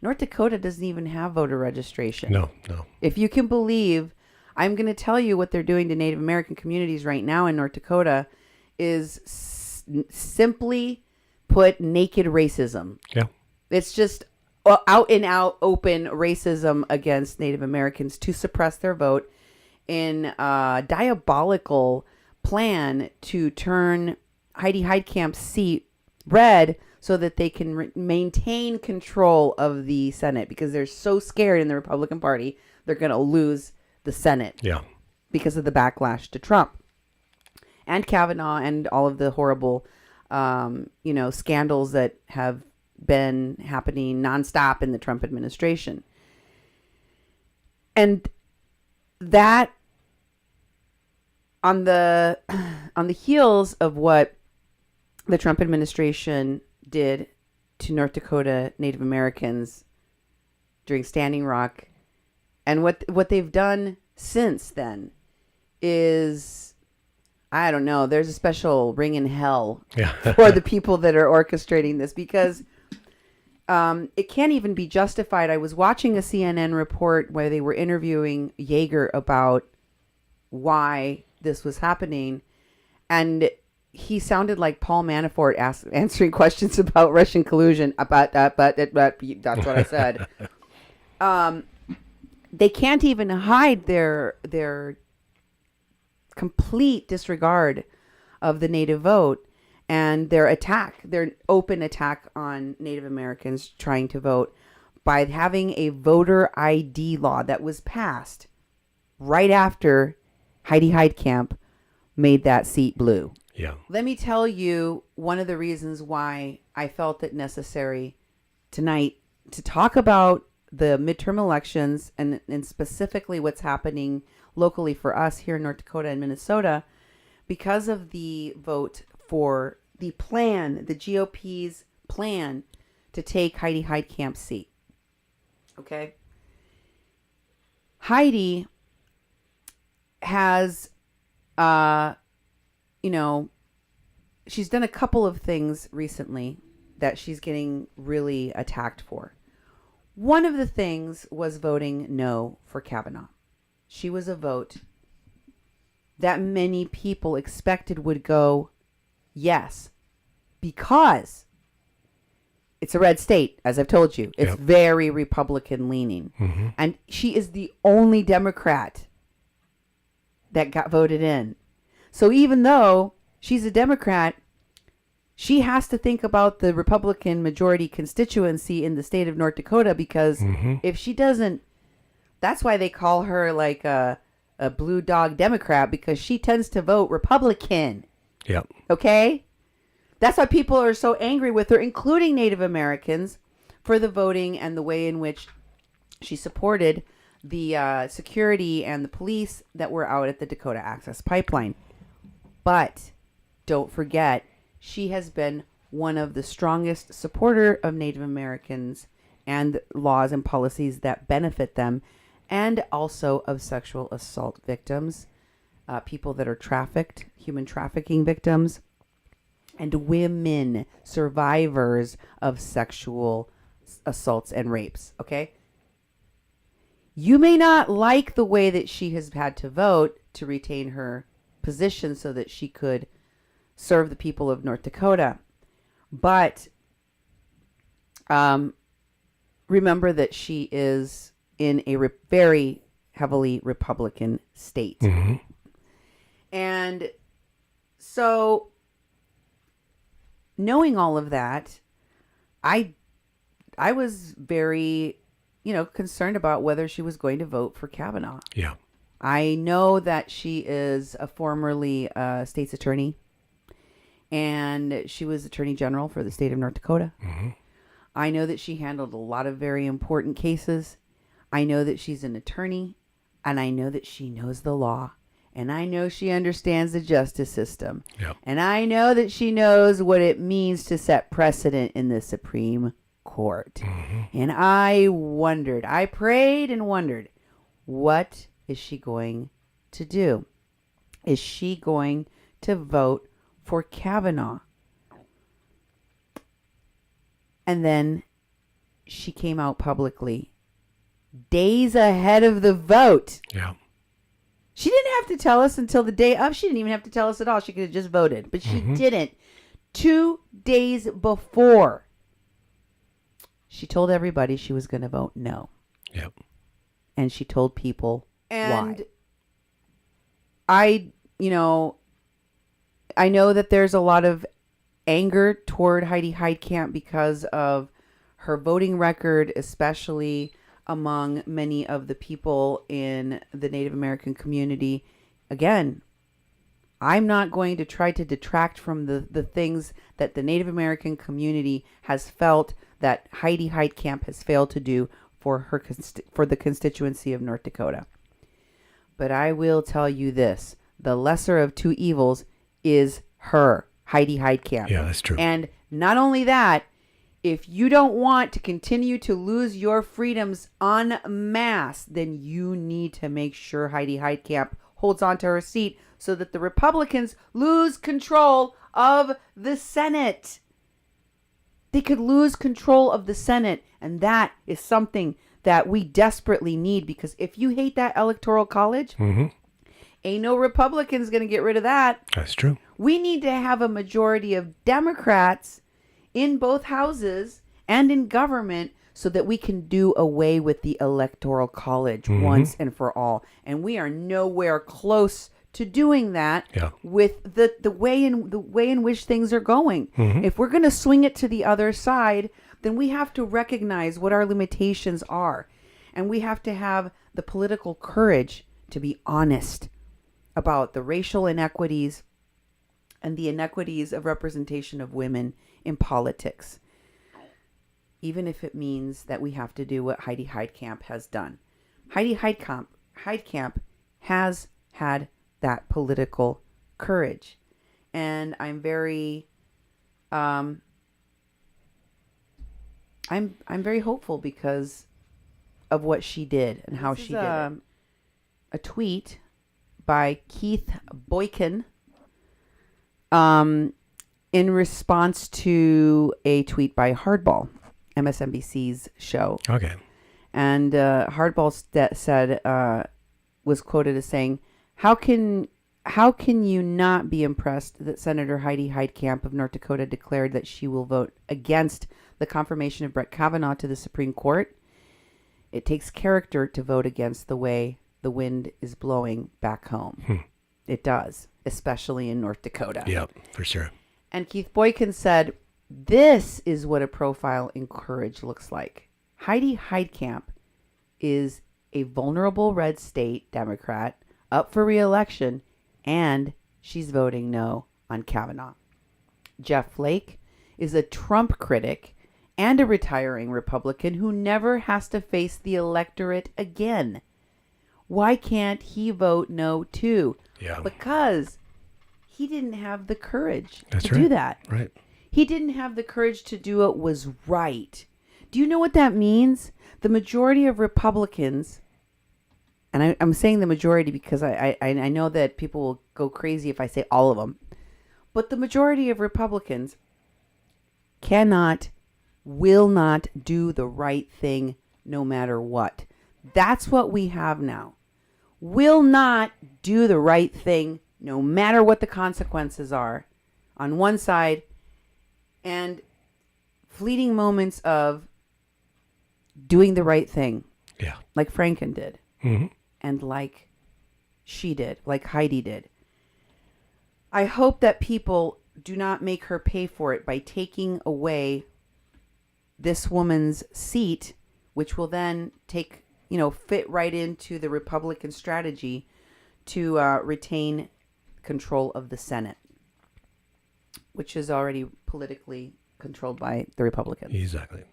North Dakota doesn't even have voter registration. No. If you can believe, I'm going to tell you what they're doing to Native American communities right now in North Dakota is simply put naked racism. Yeah. It's just out and out open racism against Native Americans to suppress their vote in a diabolical plan to turn Heidi Heitkamp's seat red so that they can maintain control of the Senate, because they're so scared in the Republican Party they're going to lose the Senate. Yeah. Because of the backlash to Trump and Kavanaugh and all of the horrible, scandals that have been happening nonstop in the Trump administration. And that on the heels of what the Trump administration did to North Dakota Native Americans during Standing Rock, and what they've done since then is, I don't know, there's a special ring in hell for the people that are orchestrating this, because it can't even be justified. I was watching a CNN report where they were interviewing Yeager about why this was happening, and he sounded like Paul Manafort answering questions about Russian collusion. But that's what I said. They can't even hide their complete disregard of the Native vote and their open attack on Native Americans trying to vote by having a voter ID law that was passed right after Heidi Heitkamp made that seat blue. Yeah. Let me tell you one of the reasons why I felt it necessary tonight to talk about the midterm elections and specifically what's happening locally for us here in North Dakota and Minnesota, because of the vote for the GOP's plan to take Heidi Heitkamp's seat. Okay. Heidi has, she's done a couple of things recently that she's getting really attacked for. One of the things was voting no for Kavanaugh. She was a vote that many people expected would go yes, because it's a red state, as I've told you. It's very Republican leaning. Mm-hmm. And she is the only Democrat that got voted in. So even though she's a Democrat, she has to think about the Republican majority constituency in the state of North Dakota, because if she doesn't, that's why they call her like a blue dog Democrat, because she tends to vote Republican. Yep. Okay? That's why people are so angry with her, including Native Americans, for the voting and the way in which she supported the security and the police that were out at the Dakota Access Pipeline. But don't forget, she has been one of the strongest supporter of Native Americans and laws and policies that benefit them, and also of sexual assault victims, people that are trafficked, human trafficking victims, and women survivors of sexual assaults and rapes. Okay? You may not like the way that she has had to vote to retain her position so that she could serve the people of North Dakota, but remember that she is in a very heavily Republican state. Mm-hmm. And so, knowing all of that, I was very, concerned about whether she was going to vote for Kavanaugh. Yeah. I know that she is a formerly state's attorney, and she was attorney general for the state of North Dakota. Mm-hmm. I know that she handled a lot of very important cases. I know that she's an attorney, and I know that she knows the law, and I know she understands the justice system. Yep. And I know that she knows what it means to set precedent in the Supreme Court. Mm-hmm. And I prayed and wondered, what is she going to do? Is she going to vote for Kavanaugh? And then she came out publicly days ahead of the vote. Yeah. She didn't have to tell us until the day of. She didn't even have to tell us at all. She could have just voted. But she didn't. 2 days before, she told everybody she was going to vote no. Yep. And she told people why. I know that there's a lot of anger toward Heidi Heitkamp because of her voting record, especially among many of the people in the Native American community. Again, I'm not going to try to detract from the things that the Native American community has felt that Heidi Heitkamp has failed to do for the constituency of North Dakota. But I will tell you this, the lesser of two evils is her, Heidi Heitkamp. Yeah, that's true. And not only that, if you don't want to continue to lose your freedoms en masse, then you need to make sure Heidi Heitkamp holds on to her seat so that the Republicans lose control of the Senate. They could lose control of the Senate, and that is something that we desperately need, because if you hate that electoral college, ain't no Republicans going to get rid of that. That's true. We need to have a majority of Democrats in both houses and in government so that we can do away with the electoral college once and for all. And we are nowhere close to doing that with the way in which things are going. If we're going to swing it to the other side, then we have to recognize what our limitations are. And we have to have the political courage to be honest about the racial inequities and the inequities of representation of women in politics, even if it means that we have to do what Heidi Heitkamp has done. Heidi Heitkamp has had that political courage, and I'm very, I'm very hopeful because of what she did and how she did it. A tweet by Keith Boykin, in response to a tweet by Hardball, MSNBC's show. Okay. And Hardball said, was quoted as saying, how can you not be impressed that Senator Heidi Heitkamp of North Dakota declared that she will vote against the confirmation of Brett Kavanaugh to the Supreme Court? It takes character to vote against the way the wind is blowing back home. It does, especially in North Dakota. Yep, for sure. And Keith Boykin said, this is what a profile in courage looks like. Heidi Heitkamp is a vulnerable red state Democrat up for re-election, and she's voting no on Kavanaugh. Jeff Flake is a Trump critic and a retiring Republican who never has to face the electorate again. Why can't he vote no too? Yeah. Because he didn't have the courage to right. do that. Right. He didn't have the courage to do what was right. Do you know what that means? The majority of Republicans, and I'm saying the majority because I know that people will go crazy if I say all of them, but the majority of Republicans will not do the right thing no matter what. That's what we have now. Will not do the right thing no matter what the consequences are on one side, and fleeting moments of doing the right thing. Yeah. Like Franken did. And like she did, like Heidi did. I hope that people do not make her pay for it by taking away this woman's seat, which will then fit right into the Republican strategy to retain control of the Senate, which is already politically controlled by the Republicans. Exactly.